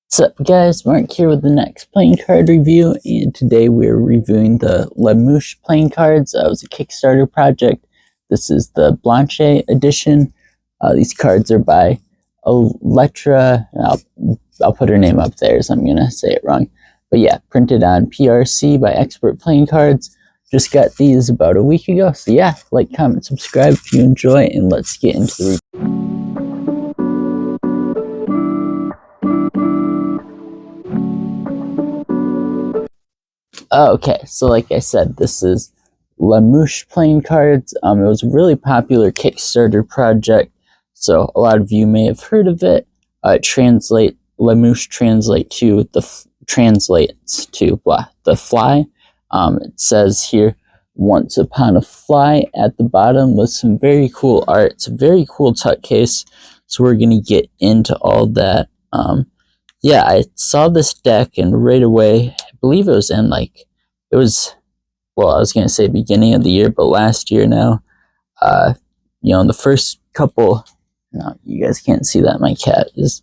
What's up guys, Mark here with the next playing card review, and today we're reviewing the Mouche playing cards. It was a Kickstarter project. This is the Blanche edition. These cards are by Electra. I'll put her name up there, so I'm going to say it wrong. But yeah, printed on PRC by Expert Playing Cards. Just got these about a week ago. So yeah, like, comment, subscribe if you enjoy, and let's get into the review. Okay, so like I said, this is Mouche playing cards. It was a really popular Kickstarter project, so a lot of you may have heard of it. Mouche translates to the fly. It says here, "Once upon a fly" at the bottom with some very cool art. It's a very cool tuck case, so we're gonna get into all that. Yeah, I saw this deck and right away, I believe it was in I was going to say beginning of the year, but last year now, in the first couple, no, you guys can't see that, my cat is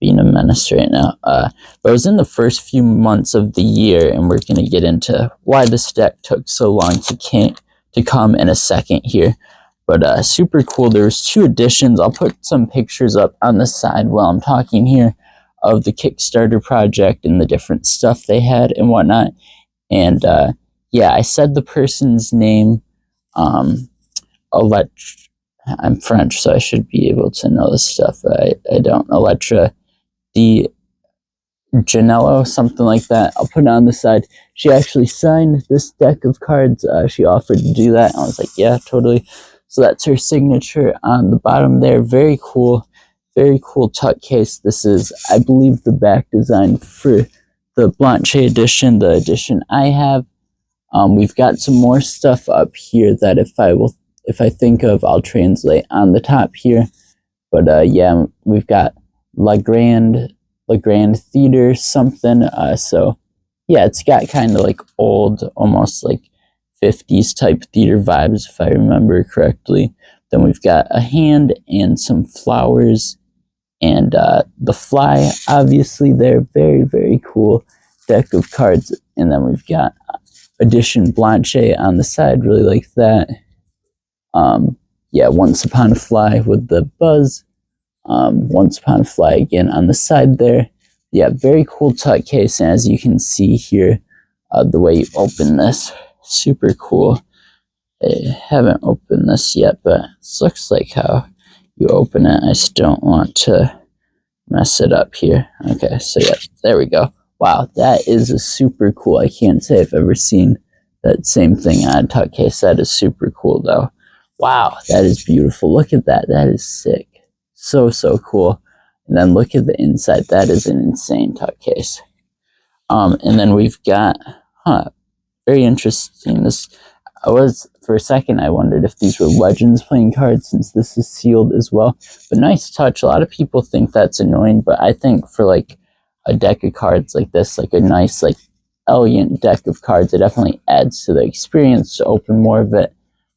being a menace right now, but it was in the first few months of the year, and we're going to get into why this deck took so long to come in a second here. But super cool. There's 2 editions. I'll put some pictures up on the side while I'm talking here of the Kickstarter project and the different stuff they had and whatnot. And yeah, I said the person's name. I'm French, so I should be able to know this stuff. I don't. Electra Di Janello, something like that. I'll put it on the side. She actually signed this deck of cards. She offered to do that. I was like, yeah, totally. So that's her signature on the bottom there. Very cool. Very cool tuck case. This is, I believe, the back design for the Blanche edition, the edition I have. We've got some more stuff up here that if I think of, I'll translate on the top here. But yeah, we've got La Grande Theater something. So yeah, it's got kind of like old, almost like 50s type theater vibes, if I remember correctly. Then we've got a hand and some flowers. And the fly, obviously, they're very, very cool deck of cards. And then we've got edition Blanche on the side, really like that. Yeah, Once Upon a Fly with the buzz. Once Upon a Fly again on the side there. Yeah, very cool tuck case. And as you can see here, the way you open this, super cool. I haven't opened this yet, but this looks like how you open it. I just don't want to mess it up here. Okay, so yeah, there we go. Wow, that is a super cool. I can't say I've ever seen that same thing on a tuck case. That is super cool though. Wow, that is beautiful. Look at that. That is sick. So cool. And then look at the inside. That is an insane tuck case. And then we've got, very interesting. For a second, I wondered if these were Legends playing cards, since this is sealed as well. But nice touch. A lot of people think that's annoying, but I think for like a deck of cards like this, like a nice, like elegant deck of cards, it definitely adds to the experience to open more of it.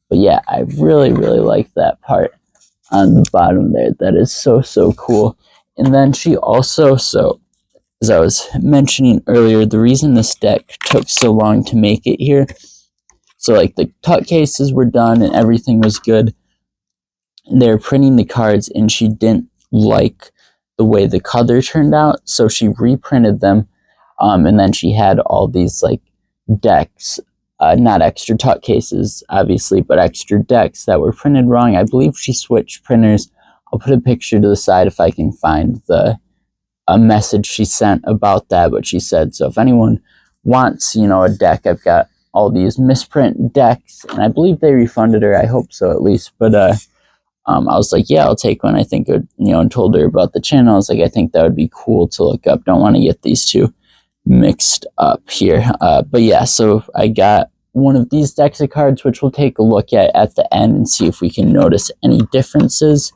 But yeah, I really like that part on the bottom there. That is so cool. And then she also, so as I was mentioning earlier, the reason this deck took so long to make it here, so like the tuck cases were done and everything was good. They're printing the cards and she didn't like the way the color turned out, so she reprinted them. And then she had all these like decks, not extra tuck cases obviously, but extra decks that were printed wrong. I believe she switched printers. I'll put a picture to the side if I can find a message she sent about that. But she said, so if anyone wants, a deck, I've got all these misprint decks, and I believe they refunded her. I hope so, at least. But I was like, yeah, I'll take one. I think it, and told her about the channel. I was like, I think that would be cool to look up. Don't want to get these 2 mixed up here. But yeah, so I got one of these decks of cards, which we'll take a look at the end and see if we can notice any differences.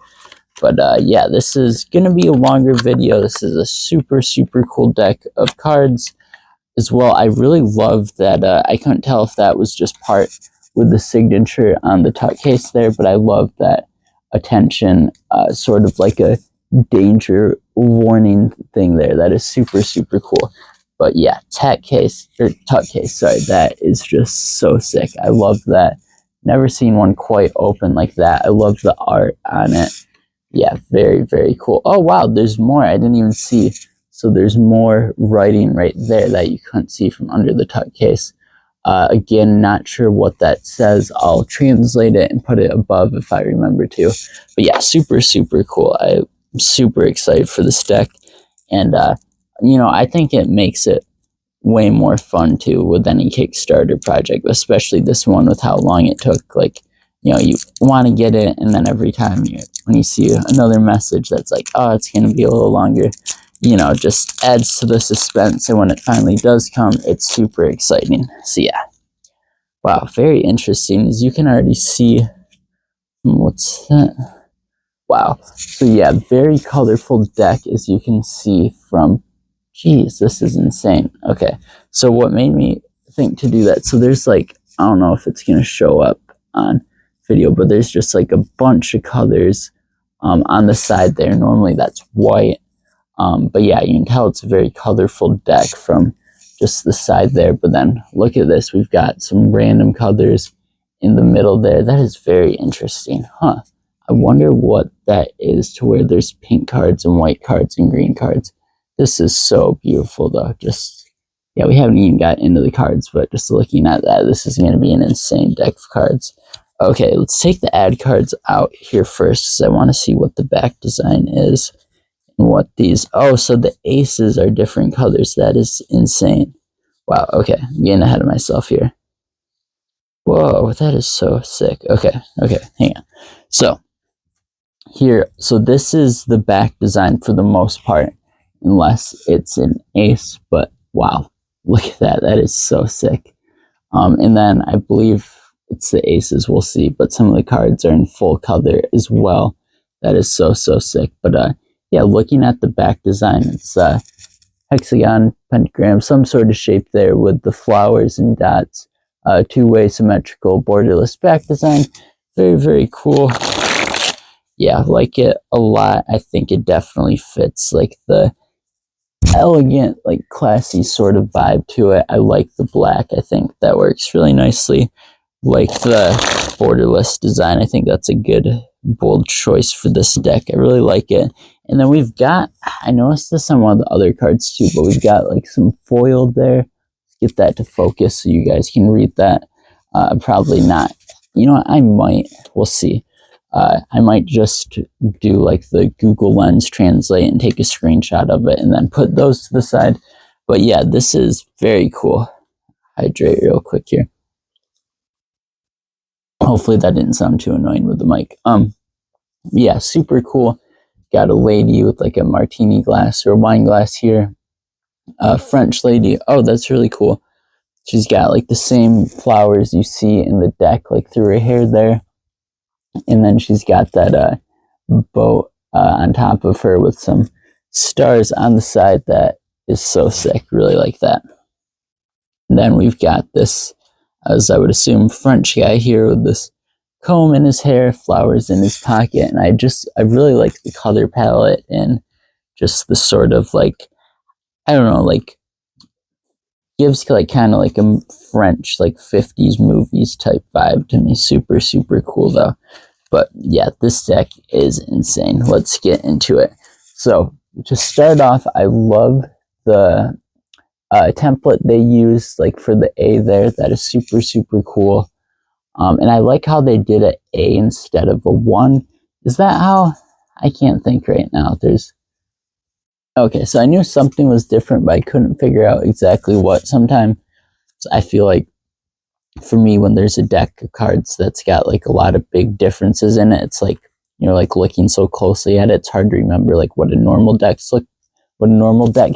But yeah, this is gonna be a longer video. This is a super cool deck of cards as well. I really love that. I couldn't tell if that was just part with the signature on the tuck case there, but I love that attention, sort of like a danger warning thing there. That is super, super cool. But yeah, tuck case, sorry, that is just so sick. I love that. Never seen one quite open like that. I love the art on it. Yeah, very, very cool. Oh, wow, there's more. I didn't even see. So there's more writing right there that you couldn't see from under the tuck case. Again, not sure what that says. I'll translate it and put it above if I remember to. But yeah, super, super cool. I'm super excited for this deck. And, you know, I think it makes it way more fun too with any Kickstarter project, especially this one with how long it took. Like, you know, you want to get it, and then every time when you see another message that's like, oh, it's going to be a little longer, you know, just adds to the suspense. And when it finally does come, it's super exciting. So yeah, wow, very interesting. As you can already see, what's that? Wow. So yeah, very colorful deck, as you can see from, geez, this is insane. Okay, so what made me think to do that, so there's like, I don't know if it's going to show up on video, but there's just like a bunch of colors on the side there. Normally that's white. But yeah, you can tell it's a very colorful deck from just the side there. But then look at this. We've got some random colors in the middle there. That is very interesting. Huh. I wonder what that is, to where there's pink cards and white cards and green cards. This is so beautiful though. Just, yeah, we haven't even got into the cards, but just looking at that, this is going to be an insane deck of cards. Okay, let's take the ad cards out here first, because I want to see what the back design is. What these, oh, so the aces are different colors. That is insane. Wow, okay, I'm getting ahead of myself here. Whoa, that is so sick. Okay, hang on. So here, so this is the back design for the most part, unless it's an ace. But wow, look at that. That is so sick. And then I believe it's the aces, we'll see, but some of the cards are in full color as well. That is so, so sick. But yeah, looking at the back design, it's hexagon, pentagram, some sort of shape there with the flowers and dots. Two-way symmetrical borderless back design. Very, very cool. Yeah, like it a lot. I think it definitely fits like the elegant, like classy sort of vibe to it. I like the black. I think that works really nicely. Like the borderless design, I think that's a good bold choice for this deck. I really like it. And then we've got, I noticed this on one of the other cards too, but we've got like some foil there. Get that to focus so you guys can read that. Probably not. You know what? I might. We'll see. I might just do like the Google Lens translate and take a screenshot of it and then put those to the side. But yeah, this is very cool. Hydrate real quick here. Hopefully that didn't sound too annoying with the mic. Yeah, super cool. Got a lady with like a martini glass or a wine glass here. French lady. Oh, that's really cool. She's got like the same flowers you see in the deck, like through her hair there. And then she's got that boat on top of her with some stars on the side. That is so sick. Really like that. And then we've got this, as I would assume, French guy here with this comb in his hair, flowers in his pocket. And I really like the color palette and just the sort of like, I don't know, like gives like kind of like a French like 50s movies type vibe to me. Super, super cool though. But yeah, this deck is insane. Let's get into it. So to start off, I love the template they use like for the A there. That is super, super cool. And I like how they did an A instead of a 1. Is that how? I can't think right now. Okay, so I knew something was different, but I couldn't figure out exactly what. Sometimes I feel like, for me, when there's a deck of cards that's got like a lot of big differences in it, it's like, you know, like looking so closely at it, it's hard to remember like what a normal deck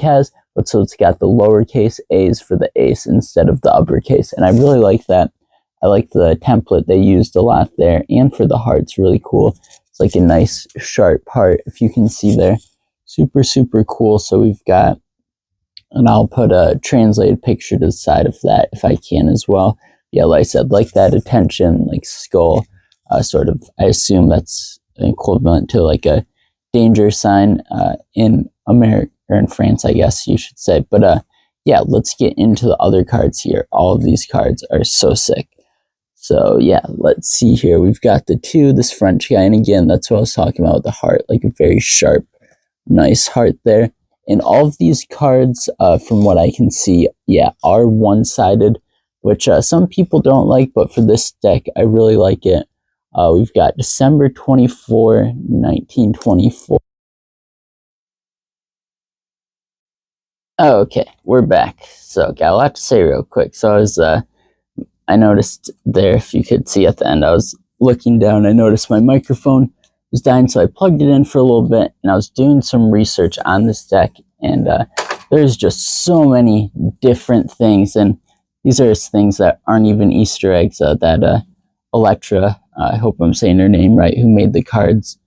has. But so it's got the lowercase a's for the ace instead of the uppercase, and I really like that. I like the template they used a lot there, and for the heart's really cool. It's like a nice sharp heart, if you can see there. Super, super cool. So we've got, and I'll put a translated picture to the side of that if I can as well. Yeah, like I said, like that attention, like skull, sort of, I assume that's equivalent to like a danger sign in America, or in France, I guess you should say. But yeah, let's get into the other cards here. All of these cards are so sick. So yeah, let's see here. We've got the 2, this French guy, and again, that's what I was talking about with the heart, like a very sharp, nice heart there. And all of these cards, from what I can see, yeah, are one-sided, which some people don't like, but for this deck, I really like it. We've got December 24, 1924. Oh, okay, we're back. So, got a lot to say real quick. So, I noticed there, if you could see at the end, I was looking down, I noticed my microphone was dying, so I plugged it in for a little bit, and I was doing some research on this deck, and there's just so many different things, and these are things that aren't even Easter eggs, that Electra, I hope I'm saying her name right, who made the cards,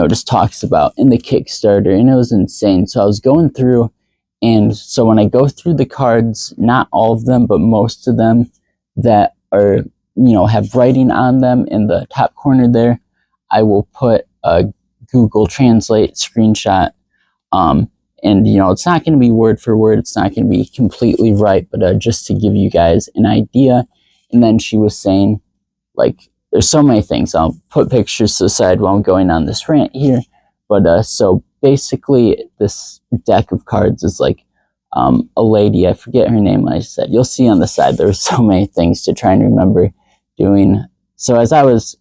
just talks about in the Kickstarter, and it was insane. So I was going through, and so when I go through the cards, not all of them, but most of them that are, have writing on them in the top corner there, I will put a Google Translate screenshot. And, it's not going to be word for word. It's not going to be completely right, but just to give you guys an idea. And then she was saying, like, there's so many things. I'll put pictures to the side while I'm going on this rant here. But so basically, this deck of cards is like a lady, I forget her name, like I said. You'll see on the side, there were so many things to try and remember doing. So as I was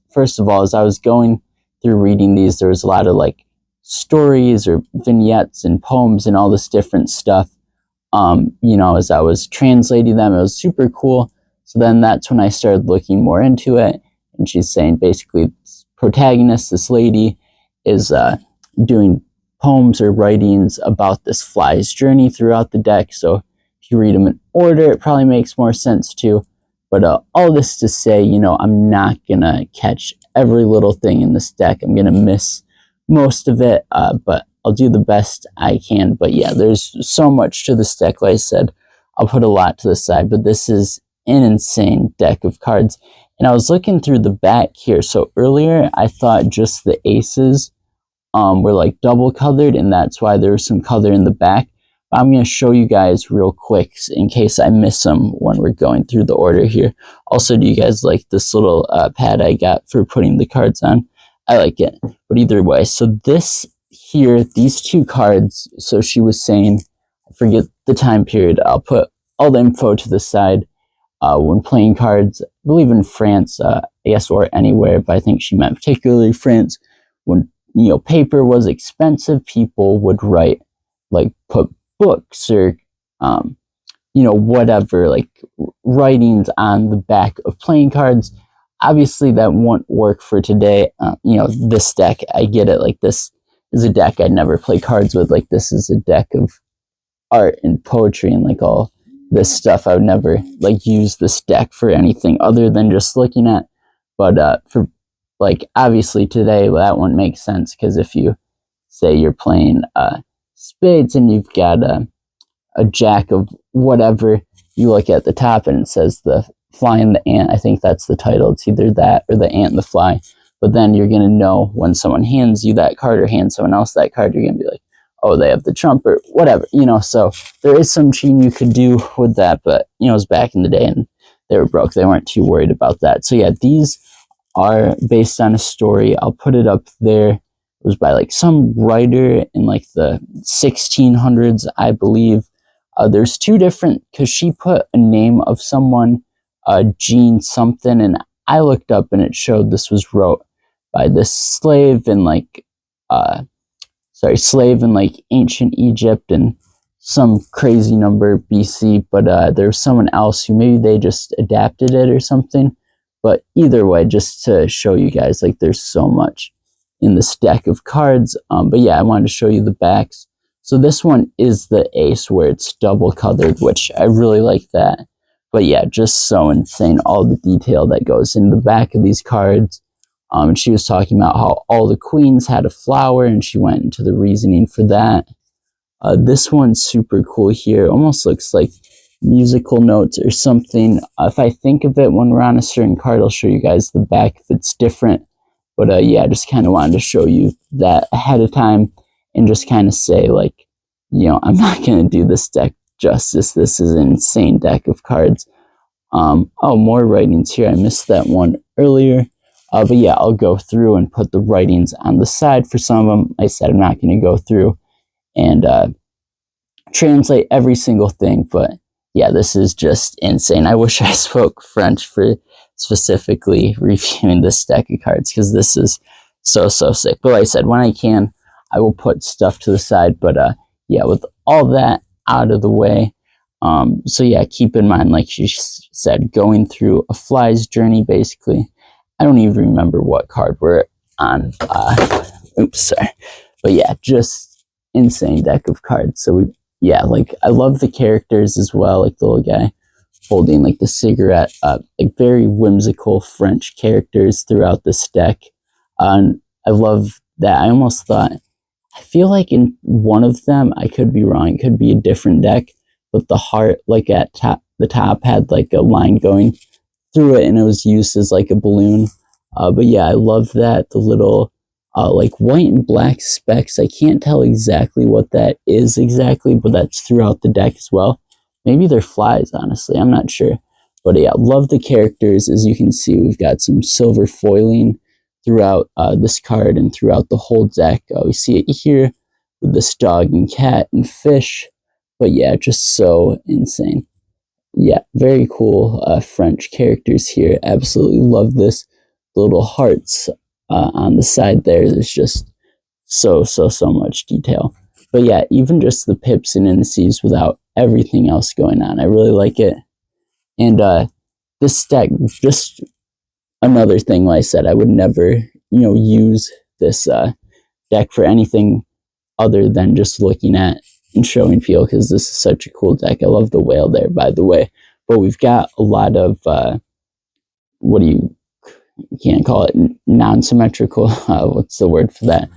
going through reading these, there was a lot of like stories or vignettes and poems and all this different stuff. As I was translating them, it was super cool. So then that's when I started looking more into it. And she's saying basically, this protagonist, this lady, is doing poems or writings about this fly's journey throughout the deck. So if you read them in order, it probably makes more sense too. But all this to say, I'm not going to catch every little thing in this deck. I'm going to miss most of it, but I'll do the best I can. But yeah, there's so much to this deck. Like I said, I'll put a lot to the side, but this is an insane deck of cards. And I was looking through the back here. So earlier, I thought just the aces were like double colored, and that's why there was some color in the back. But I'm going to show you guys real quick in case I miss them when we're going through the order here. Also, do you guys like this little pad I got for putting the cards on? I like it. But either way, so this here, these 2 cards, so she was saying, I forget the time period, I'll put all the info to the side. When playing cards, I believe in France, I guess, or anywhere, but I think she meant particularly France, when paper was expensive, people would write, like, put books or, whatever, like, writings on the back of playing cards. Obviously, that won't work for today. This deck, I get it. Like, this is a deck I'd never play cards with. Like, this is a deck of art and poetry and, like, all this stuff. I would never, like, use this deck for anything other than just looking at. But for, like, obviously today, that wouldn't make sense, because if you say you're playing spades and you've got a jack of whatever, you look at the top and it says the fly and the ant. I think that's the title. It's either that or the ant and the fly. But then you're going to know when someone hands you that card or hands someone else that card, you're going to be like, oh, they have the trump or whatever, So there is some cheating you could do with that, but, it was back in the day and they were broke. They weren't too worried about that. So yeah, these are based on a story. I'll put it up there. It was by like some writer in like the 1600s, I believe. There's 2 different, because she put a name of someone, Jean something, and I looked up and it showed this was wrote by this slave in like ancient Egypt and some crazy number BC, but there's someone else who maybe they just adapted it or something. But either way, just to show you guys, like, there's so much in this deck of cards. But yeah, I wanted to show you the backs. So this one is the ace where it's double colored, which I really like that. But yeah, just so insane, all the detail that goes in the back of these cards. And she was talking about how all the queens had a flower, and she went into the reasoning for that. This one's super cool here. Almost looks like musical notes or something. If I think of it when we're on a certain card, I'll show you guys the back if it's different. But yeah, I just kind of wanted to show you that ahead of time and just kind of say, like, you know, I'm not going to do this deck justice. This is an insane deck of cards. Oh, more writings here. I missed that one earlier. But yeah, I'll go through and put the writings on the side for some of them. I said I'm not going to go through and translate every single thing, but yeah, this is just insane. I wish I spoke French for specifically reviewing this deck of cards, because this is so sick. But like I said, when I can, I will put stuff to the side. But yeah, with all that out of the way, so yeah, keep in mind, like she said, going through a fly's journey, basically. I don't even remember what card we're on. Oops, sorry. But yeah, just insane deck of cards. So yeah, like, I love the characters as well, like the little guy holding like the cigarette, like very whimsical French characters throughout this deck. And I love that. I almost thought, I feel like in one of them, I could be wrong, it could be a different deck, but the heart, like at the top had like a line going through it, and it was used as like a balloon. But yeah, I love that. The little like white and black specks, I can't tell exactly what that is exactly, but that's throughout the deck as well. Maybe they're flies, honestly, I'm not sure. But yeah, love the characters. As you can see, we've got some silver foiling throughout this card and throughout the whole deck. We see it here with this dog and cat and fish. But yeah, just so insane. Yeah, very cool French characters here. Absolutely love this. The little hearts on the side there. There's just so much detail. But yeah, even just the pips and indices without everything else going on, I really like it. And this deck, just another thing, like I said, I would never, use this deck for anything other than just looking at and showing people, because this is such a cool deck. I love the whale there, by the way. But we've got a lot of you can't call it non-symmetrical. What's the word for that?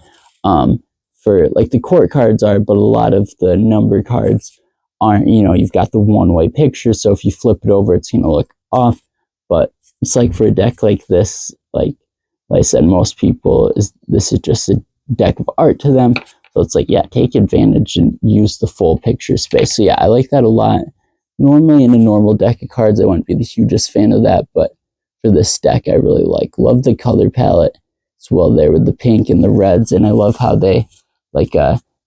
For like the court cards are, but a lot of the number cards aren't. You've got the one-way picture, so if you flip it over, it's gonna look off. But it's like, for a deck like this, like I said, most people this is just a deck of art to them. So it's like, yeah, take advantage and use the full picture space. So yeah, I like that a lot. Normally in a normal deck of cards, I wouldn't be the hugest fan of that, but for this deck, I really love the color palette as well there with the pink and the reds, and I love how they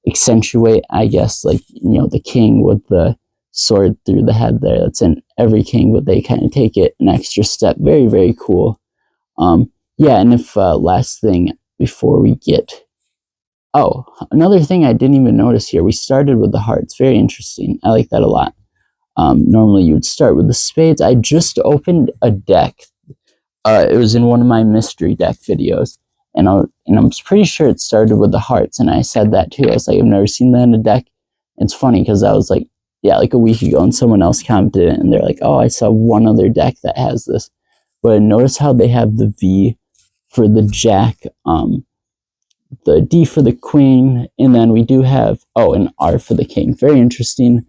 accentuate, I guess, the king with the sword through the head there. That's in every king, but they kind of take it an extra step. Very, very cool. Yeah, and if last thing before we get... Oh, another thing I didn't even notice here. We started with the hearts. Very interesting. I like that a lot. Normally you would start with the spades. I just opened a deck. It was in one of my mystery deck videos. And I'm pretty sure it started with the hearts. And I said that too. I was like, I've never seen that in a deck. It's funny because I was like, yeah, like a week ago, and someone else commented it. And they're like, oh, I saw one other deck that has this. But notice how they have the V for the jack, the D for the queen, and then we do have, an R for the king. Very interesting.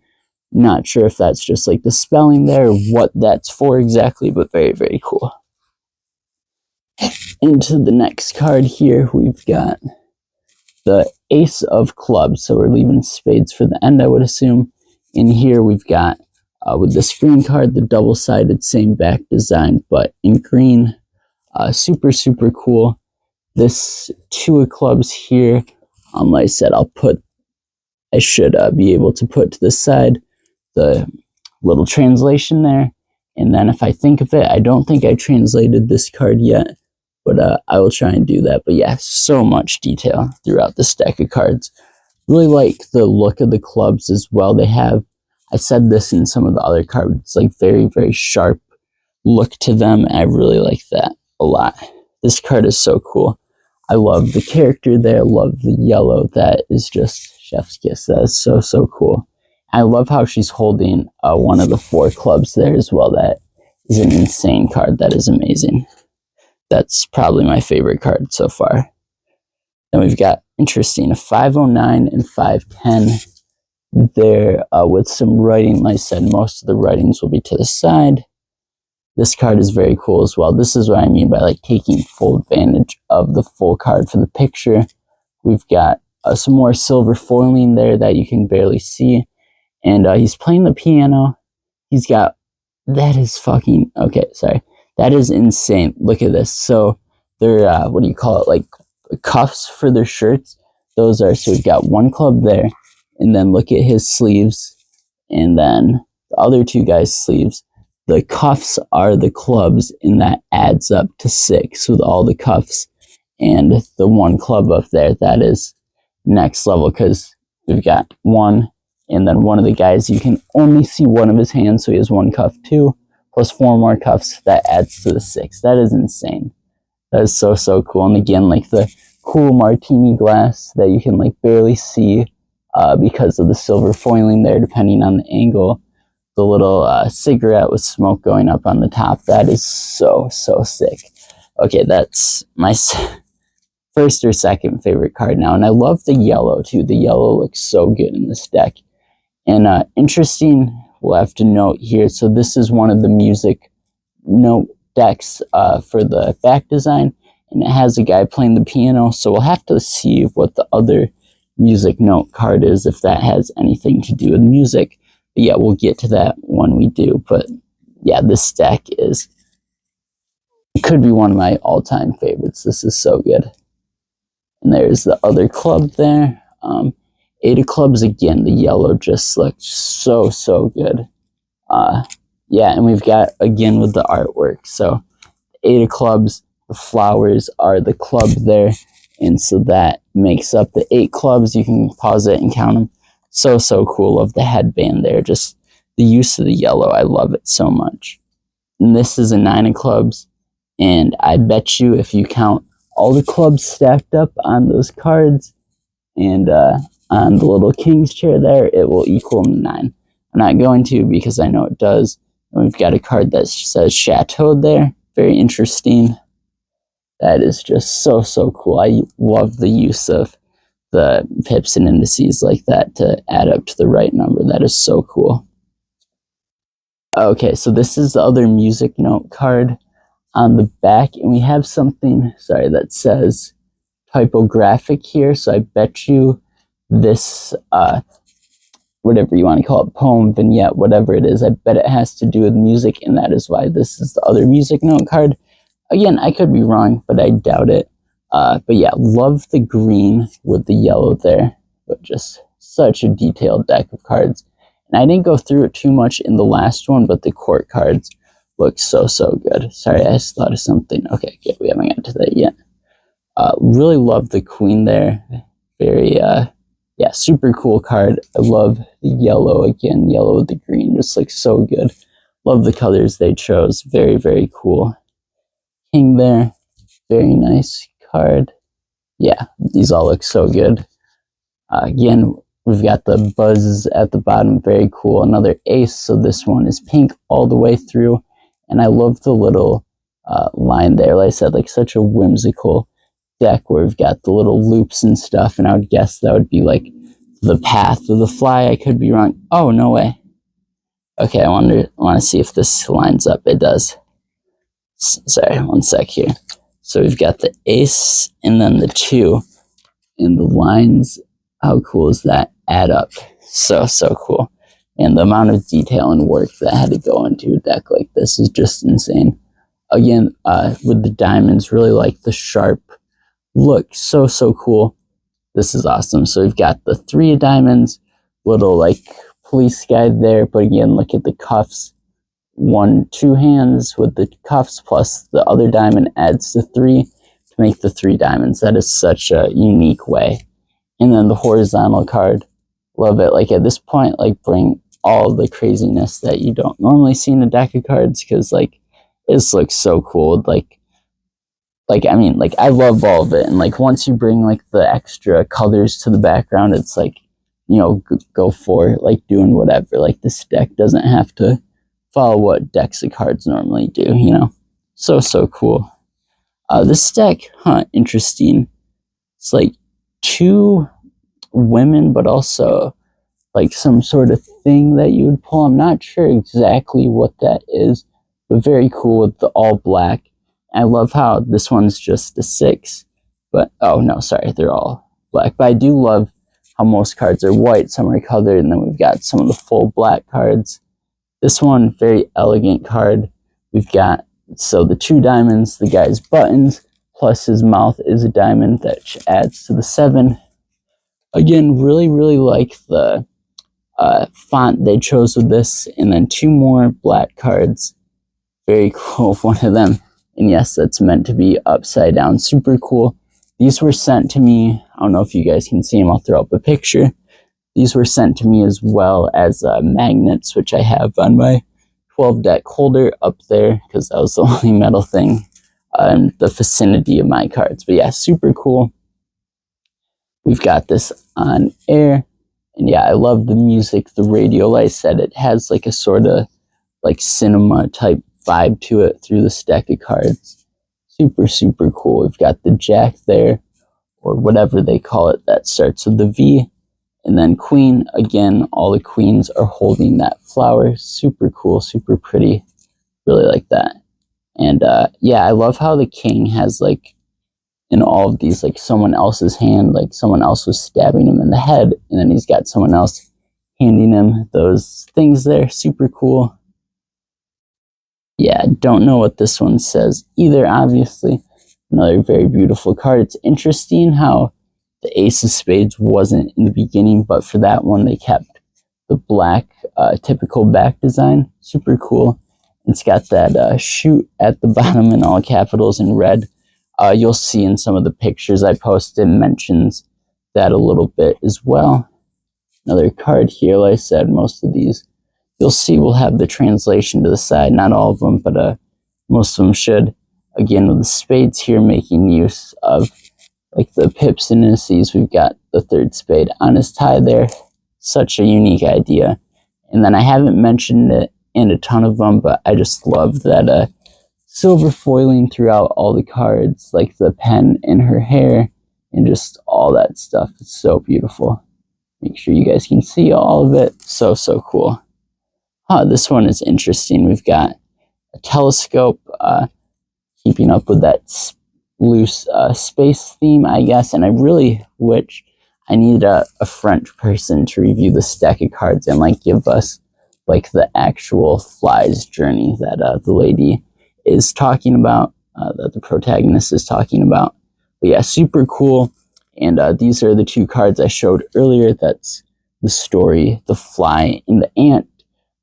Not sure if that's just like the spelling there or what that's for exactly, but very, very cool. Into the next card here, we've got the Ace of Clubs. So we're leaving spades for the end, I would assume. In here we've got, with this green card, the double-sided same back design, but in green. Super cool. This Two of Clubs here, like I said, I should be able to put to the side the little translation there. And then if I think of it, I don't think I translated this card yet, but I will try and do that. But yeah, so much detail throughout this deck of cards. Really like the look of the clubs as well. They have, I said this in some of the other cards, like very, very sharp look to them. And I really like that a lot. This card is so cool. I love the character there. I love the yellow. That is just chef's kiss. That is so cool. I love how she's holding one of the 4 clubs there as well. That is an insane card. That is amazing. That's probably my favorite card so far. Then we've got, interesting, a 509 and 510 there with some writing. Like I said, most of the writings will be to the side. this card is very cool as well. This is what I mean by like taking full advantage of the full card for the picture. We've got some more silver foiling there that you can barely see. And he's playing the piano. He's got, that is fucking, okay, sorry. That is insane. Look at this. So they're, what do you call it? Like cuffs for their shirts. Those are, so we've got one club there. And then look at his sleeves. And then the other two guys' sleeves. The cuffs are the clubs, and that adds up to 6 with all the cuffs. And the one club up there, that is next level, because we've got 1, and then one of the guys, you can only see one of his hands, so he has 1 cuff, 2, plus 4 more cuffs, that adds to the 6. That is insane. That is so, so cool. And again, like the cool martini glass that you can like barely see because of the silver foiling there, depending on the angle. The little cigarette with smoke going up on the top, that is so, so sick. Okay, that's my first or second favorite card now, and I love the yellow too. The yellow looks so good in this deck. And interesting, we'll have to note here, so this is one of the music note decks for the back design, and it has a guy playing the piano, so we'll have to see what the other music note card is, if that has anything to do with music. But yeah, we'll get to that when we do. But yeah, this deck could be one of my all-time favorites. This is so good. And there's the other club there. 8 of clubs again. The yellow just looks so, so good. Yeah, and we've got, again, with the artwork. So 8 of clubs, the flowers are the club there. And so that makes up the 8 clubs. You can pause it and count them. So, so cool. Love the headband there. Just the use of the yellow. I love it so much. And this is a 9 of clubs. And I bet you if you count all the clubs stacked up on those cards and on the little king's chair there, it will equal 9. I'm not going to because I know it does. And we've got a card that says Chateau there. Very interesting. That is just so, so cool. I love the use of the pips and indices like that to add up to the right number. That is so cool. Okay, so this is the other music note card on the back, and we have something, sorry, that says typographic here, so I bet you this, whatever you want to call it, poem, vignette, whatever it is, I bet it has to do with music, and that is why this is the other music note card. Again, I could be wrong, but I doubt it. But yeah, love the green with the yellow there. But just such a detailed deck of cards. And I didn't go through it too much in the last one, but the court cards look so, so good. Sorry, I just thought of something. Okay, we haven't gotten to that yet. Really love the queen there. Very, yeah, super cool card. I love the yellow again. Yellow with the green just looks so good. Love the colors they chose. Very, very cool. King there. Very nice card. Yeah, these all look so good. Again, we've got the buzzes at the bottom. Very cool. Another ace. So this one is pink all the way through. And I love the little line there. Like I said, like such a whimsical deck where we've got the little loops and stuff. And I would guess that would be like the path of the fly. I could be wrong. Oh, no way. Okay, I want to see if this lines up. It does. Sorry, one sec here. So we've got the ace and then the 2. And the lines, how cool is that? Add up. So, so cool. And the amount of detail and work that had to go into a deck like this is just insane. Again, with the diamonds, really like the sharp look. So, so cool. This is awesome. So we've got the 3 of diamonds, little like police guide there. But again, look at the cuffs. 1, 2 hands with the cuffs plus the other diamond adds to 3 to make the 3 diamonds. That is such a unique way. And then the horizontal card. Love it. Like at this point, like bring all the craziness that you don't normally see in a deck of cards, because like this looks so cool. Like I mean, like I love all of it, and like once you bring like the extra colors to the background, it's like, you know, go for it, like doing whatever. Like this deck doesn't have to follow what decks of cards normally do, you know. So, so cool. This deck, interesting. It's like 2 women, but also like some sort of thing that you would pull. I'm not sure exactly what that is, but very cool with the all black. I love how this one's just a 6, but oh no, sorry, they're all black. But I do love how most cards are white, some are colored, and then we've got some of the full black cards. This one, very elegant card. We've got, so the 2 diamonds, the guy's buttons, plus his mouth is a diamond that adds to the 7. Again, really like the font they chose with this, and then 2 more black cards. Very cool, one of them. And yes, that's meant to be upside down. Super cool. These were sent to me. I don't know if you guys can see them. I'll throw up a picture. These were sent to me as well as magnets, which I have on my 12 deck holder up there because that was the only metal thing in the vicinity of my cards. But yeah, super cool. We've got this on air. And yeah, I love the music, the radio. Like I said, it has like a sort of like cinema type vibe to it through the stack of cards. Super cool. We've got the Jack there, or whatever they call it, that starts with the V. And then Queen, again, all the queens are holding that flower. Super cool, super pretty. Really like that. And yeah, I love how the King has like, in all of these, like someone else's hand, like someone else was stabbing him in the head, and then he's got someone else handing him those things there. Super cool. Yeah, don't know what this one says either, obviously. Another very beautiful card. It's interesting how the Ace of Spades wasn't in the beginning, but for that one, they kept the black typical back design. Super cool. It's got that shoot at the bottom in all capitals in red. You'll see in some of the pictures I posted mentions that a little bit as well. Another card here, like I said, most of these you'll see will have the translation to the side. Not all of them, but most of them should. Again, with the spades here, making use of like the pips and indices. We've got the 3rd spade on his tie there. Such a unique idea. And then I haven't mentioned it in a ton of them, but I just love that silver foiling throughout all the cards, like the pen in her hair and just all that stuff. It's so beautiful. Make sure you guys can see all of it. So cool. This one is interesting. We've got a telescope, keeping up with that loose space theme, I guess. And I really wish I needed a French person to review the stack of cards and like give us like the actual fly's journey that the lady is talking about, that the protagonist is talking about. But yeah, super cool. And these are the 2 cards I showed earlier. That's the story, the fly, and the ant.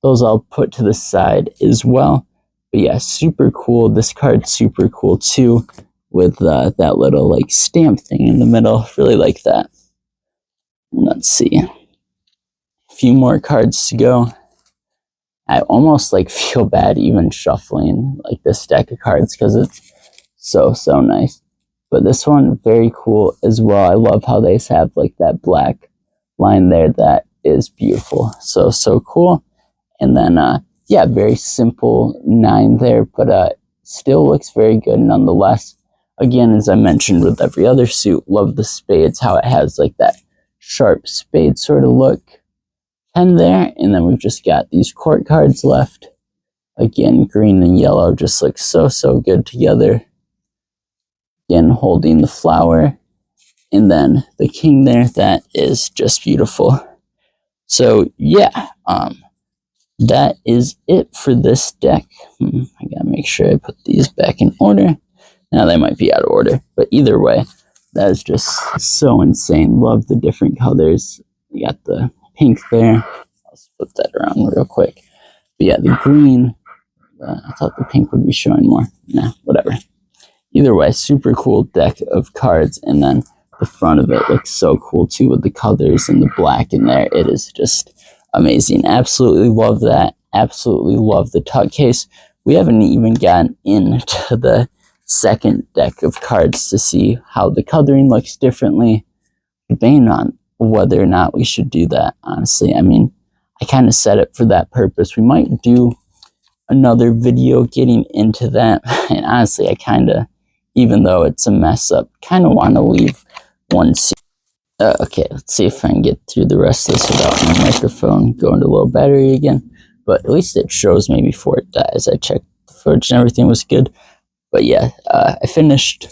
Those I'll put to the side as well. But yeah, super cool. This card's super cool too, with that little like stamp thing in the middle. Really like that. Let's see. A few more cards to go. I almost like feel bad even shuffling like this deck of cards because it's so nice. But this one, very cool as well. I love how they have like that black line there. That is beautiful. So cool. And then, yeah, very simple 9 there, but still looks very good nonetheless. Again, as I mentioned with every other suit, love the spades, how it has like that sharp spade sort of look. 10 there, and then we've just got these court cards left. Again, green and yellow just look so good together. Again, holding the flower. And then the King there, that is just beautiful. So, yeah, that is it for this deck. I gotta make sure I put these back in order. Now they might be out of order, but either way, that is just so insane. Love the different colors. We got the pink there. Let's flip that around real quick. But yeah, the green. I thought the pink would be showing more. Nah, whatever. Either way, super cool deck of cards, and then the front of it looks so cool too with the colors and the black in there. It is just amazing. Absolutely love that. Absolutely love the tuck case. We haven't even gotten into the second deck of cards to see how the coloring looks differently. Debating on whether or not we should do that, honestly. I mean, I kind of set it for that purpose. We might do another video getting into that. And honestly, I kind of, even though it's a mess up, kind of want to leave one scene. Okay, let's see if I can get through the rest of this without my microphone going to low battery again. But at least it shows me before it dies. I checked the footage and everything was good. But yeah, I finished,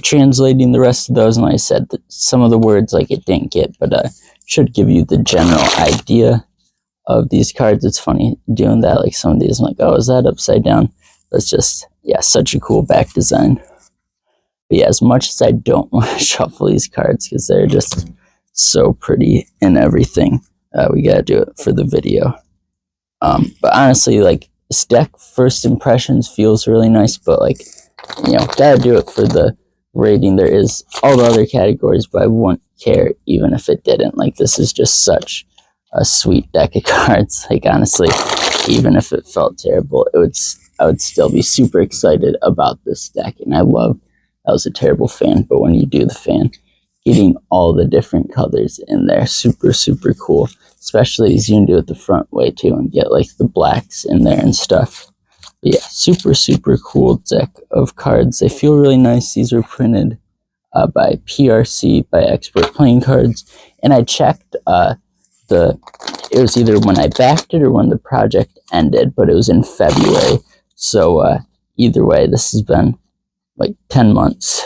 translating the rest of those. And like I said, some of the words like it didn't get, but should give you the general idea of these cards. It's funny doing that. Like some of these, I'm like, oh, is that upside down? That's just, yeah, such a cool back design. But yeah, as much as I don't want to shuffle these cards because they're just so pretty and everything, we gotta do it for the video. But honestly, like, this deck first impressions feels really nice, but like, you know, gotta do it for the rating. There is all the other categories, but I wouldn't care even if it didn't. Like, this is just such a sweet deck of cards. Like, honestly, even if it felt terrible, I would still be super excited about this deck. And I love, that was a terrible fan, but when you do the fan, getting all the different colors in there, super, super cool. Especially as you can do it the front way too and get like the blacks in there and stuff. But yeah, super, super cool deck of cards. They feel really nice. These were printed by PRC, by Expert Playing Cards. And I checked it was either when I backed it or when the project ended, but it was in February. So either way, this has been like 10 months,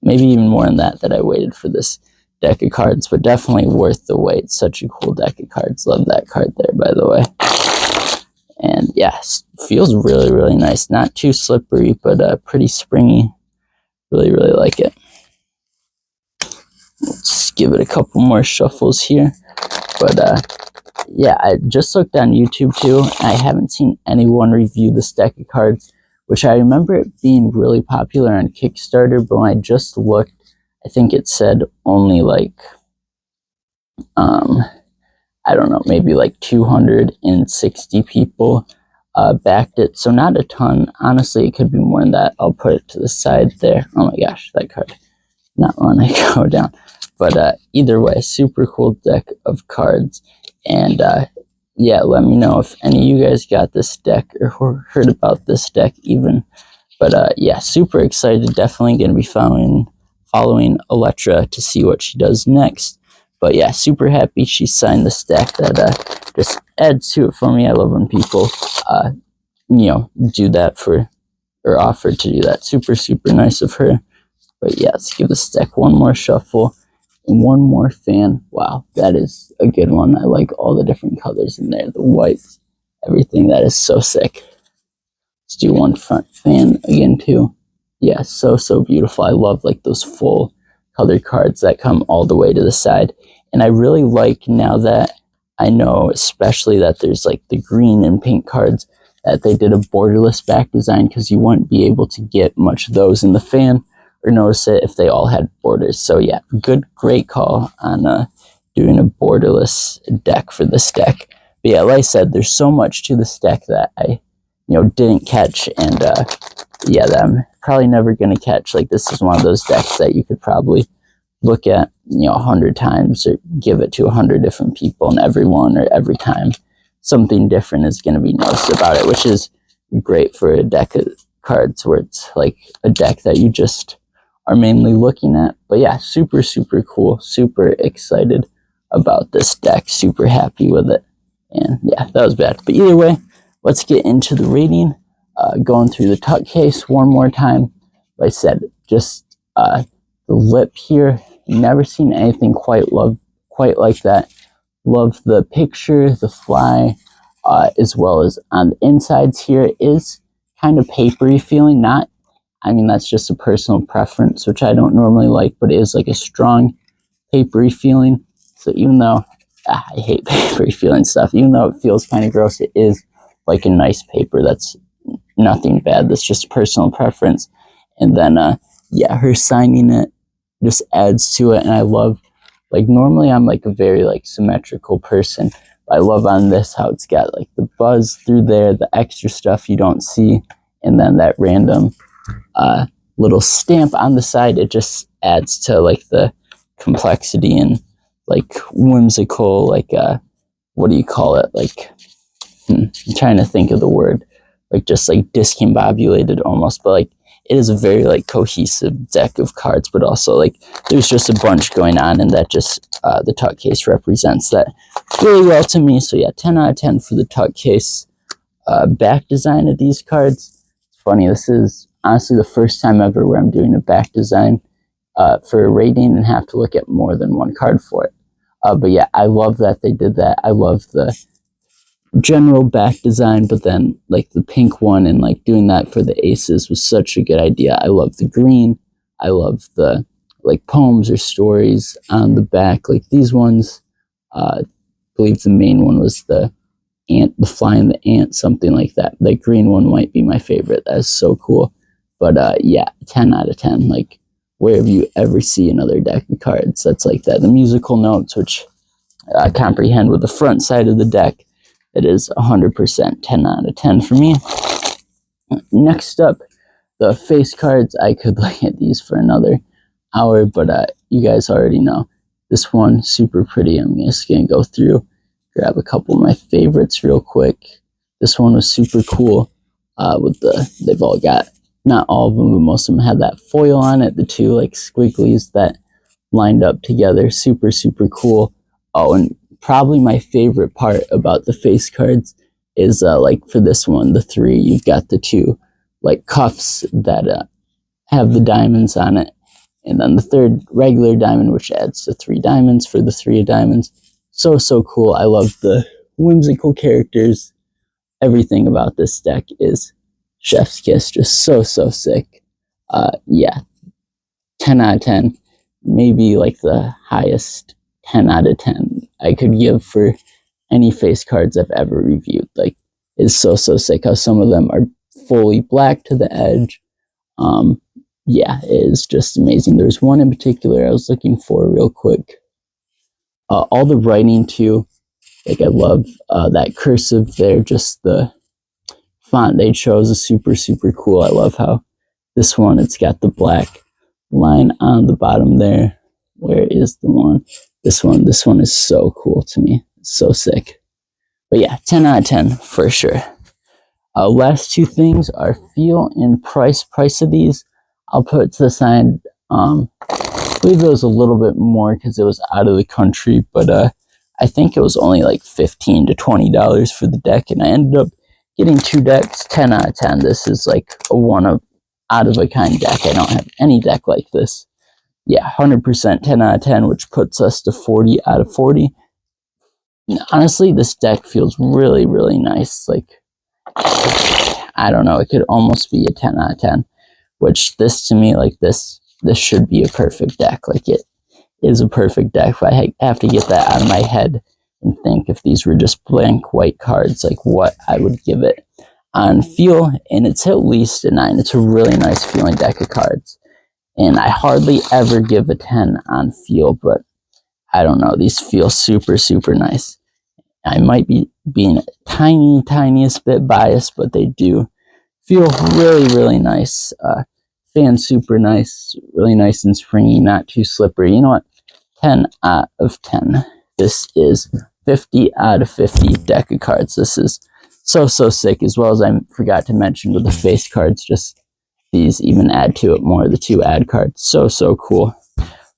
maybe even more than that I waited for this deck of cards, but definitely worth the wait. Such a cool deck of cards. Love that card there, by the way. And yeah, feels really, really nice. Not too slippery, but pretty springy. Really, really like it. Let's give it a couple more shuffles here. But yeah, I just looked on YouTube too. I haven't seen anyone review this deck of cards, which I remember it being really popular on Kickstarter, but when I just looked, I think it said only like, I don't know, maybe like 260 people backed it. So not a ton. Honestly, it could be more than that. I'll put it to the side there. Oh my gosh, that card. Not want to go down. But either way, super cool deck of cards. And yeah, let me know if any of you guys got this deck or heard about this deck even. But yeah, super excited. Definitely going to be following Electra to see what she does next. But yeah, super happy she signed this deck. That just adds to it for me. I love when people you know, do that for, or offer to do that. Super, super nice of her. But yeah, let's give this deck one more shuffle and one more fan. Wow, that is a good one. I like all the different colors in there, the whites, everything. That is so sick. Let's do one front fan again too. Yeah, so, so beautiful. I love like those full colored cards that come all the way to the side. And I really like, now that I know especially that there's like the green and pink cards, that they did a borderless back design, because you wouldn't be able to get much of those in the fan or notice it if they all had borders. So yeah, great call on doing a borderless deck for this deck. But yeah, like I said, there's so much to this deck that I, you know, didn't catch, and yeah, that I'm probably never going to catch. Like, this is one of those decks that you could probably look at, you know, 100 times or give it to 100 different people, and every one or every time something different is going to be noticed about it, which is great for a deck of cards where it's like a deck that you just are mainly looking at. But yeah, super, super cool. Super excited about this deck. Super happy with it. And yeah, that was bad. But either way, let's get into the rating. Going through the tuck case one more time. Like I said, just the lip here. Never seen anything quite like that. Love the picture, the fly, as well as on the insides here. It is kind of papery feeling. Not, I mean, that's just a personal preference, which I don't normally like, but it is like a strong papery feeling. So even though I hate papery feeling stuff, even though it feels kind of gross, it is like a nice paper. That's nothing bad. That's just personal preference. And then yeah, her signing it just adds to it. And I love, like, normally I'm like a very like symmetrical person, but I love on this how it's got like the buzz through there, the extra stuff you don't see, and then that random little stamp on the side. It just adds to like the complexity and like whimsical, like what do you call it, like I'm trying to think of the word, like just like discombobulated almost, but like it is a very like cohesive deck of cards, but also like there's just a bunch going on, and that just the tuck case represents that really well to me. So yeah, 10 out of 10 for the tuck case. back design of these cards. It's funny, this is honestly the first time ever where I'm doing a back design for a rating and have to look at more than one card for it. But yeah, I love that they did that. I love the general back design, but then like the pink one and like doing that for the aces was such a good idea. I love the green. I love the like poems or stories on the back, like these ones. I believe the main one was the ant, the fly and the ant, something like that. The green one might be my favorite. That's so cool. But yeah, 10 out of 10. Like, where have you ever see another deck of cards that's like that? The musical notes, which I comprehend with the front side of the deck, it is 100% 10 out of 10 for me. Next up, the face cards. I could look at these for another hour, but you guys already know. This one, super pretty. I'm just going to go through, grab a couple of my favorites real quick. This one was super cool with they've all got, not all of them, but most of them had that foil on it. The two like squigglies that lined up together. Super, super cool. Oh, and probably my favorite part about the face cards is like for this one, the three, you've got the two like cuffs that have the diamonds on it. And then the third regular diamond, which adds to 3 diamonds for the 3 of diamonds. So, so cool. I love the whimsical characters. Everything about this deck is chef's kiss. Just so, so sick. Yeah, 10 out of 10. Maybe like the highest 10 out of 10 I could give for any face cards I've ever reviewed. Like, it's so, so sick how some of them are fully black to the edge. Yeah, it is just amazing. There's one in particular I was looking for real quick. All the writing too, like I love that cursive there, just the font they chose is super, super cool. I love how this one, it's got the black line on the bottom there. Where is the one? This one is so cool to me. It's so sick. But yeah, 10 out of 10 for sure. Last two things are feel and price. Price of these, I'll put to the side. I believe it was a little bit more because it was out of the country, but I think it was only like $15 to $20 for the deck, and I ended up getting 2 decks. 10 out of 10. This is like a out of a kind deck. I don't have any deck like this. Yeah, 100% 10 out of 10, which puts us to 40 out of 40. And honestly, this deck feels really, really nice. Like, I don't know, it could almost be a 10 out of 10, which this to me, like this should be a perfect deck. Like, it is a perfect deck. If I have to get that out of my head and think if these were just blank white cards, like what I would give it on feel, and it's at least a 9. It's a really nice feeling deck of cards. And I hardly ever give a 10 on feel, but I don't know, these feel super, super nice. I might be being a tiniest bit biased, but they do feel really, really nice. Fan super nice, really nice and springy, not too slippery. You know what? 10 out of 10. This is 50 out of 50 deck of cards. This is so, so sick, as well as I forgot to mention with the face cards, just these even add to it more, the 2 ad cards. So, so cool.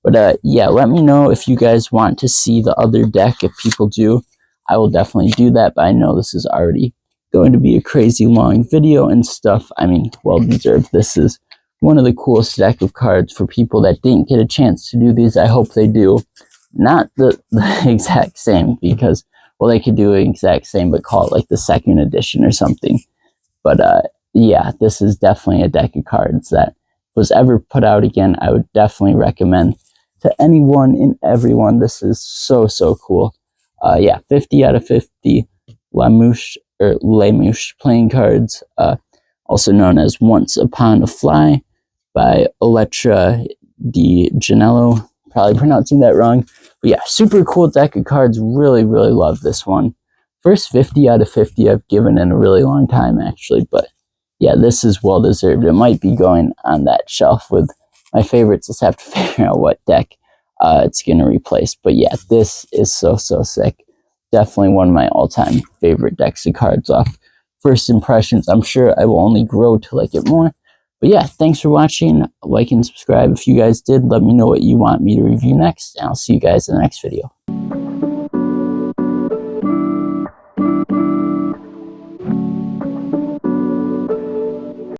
But yeah, let me know if you guys want to see the other deck. If people do, I will definitely do that, but I know this is already going to be a crazy long video and stuff. I mean, well deserved. This is one of the coolest deck of cards for people that didn't get a chance to do these. I hope they do. Not the exact same, because, well, they could do an exact same, but call it like the 2nd edition or something. But yeah, this is definitely a deck of cards that was ever put out again. I would definitely recommend to anyone and everyone. This is so, so cool. Yeah, 50 out of 50 Mouche or Mouche playing cards, also known as Once Upon a Fly by Elettra Di Janello. Probably pronouncing that wrong. But yeah, super cool deck of cards. Really, really love this one. First 50 out of 50 I've given in a really long time, actually. But yeah, this is well deserved. It might be going on that shelf with my favorites. Just have to figure out what deck it's going to replace. But yeah, this is so, so sick. Definitely one of my all-time favorite decks of cards off first impressions. I'm sure I will only grow to like it more. But yeah, thanks for watching. Like and subscribe if you guys did. Let me know what you want me to review next, and I'll see you guys in the next video.